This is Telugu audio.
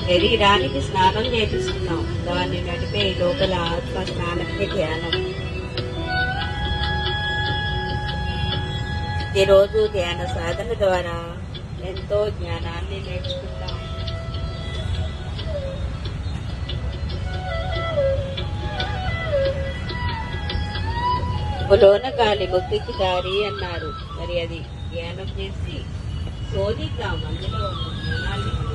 శరీరానికి స్నానం చేపిస్తున్నాం, దాన్ని నడిపే లోపల ఆత్మ స్నానమే ధ్యానం. ప్రతిరోజు ధ్యాన సాధన ద్వారా ఎంతో జ్ఞానాన్ని నేర్చుకుంటాం. లోన గాలి బొత్తికి దారి అన్నారు. మరి అది ధ్యానం చేసి శోధిద్దాం, అందులో ఉన్న జ్ఞానాన్ని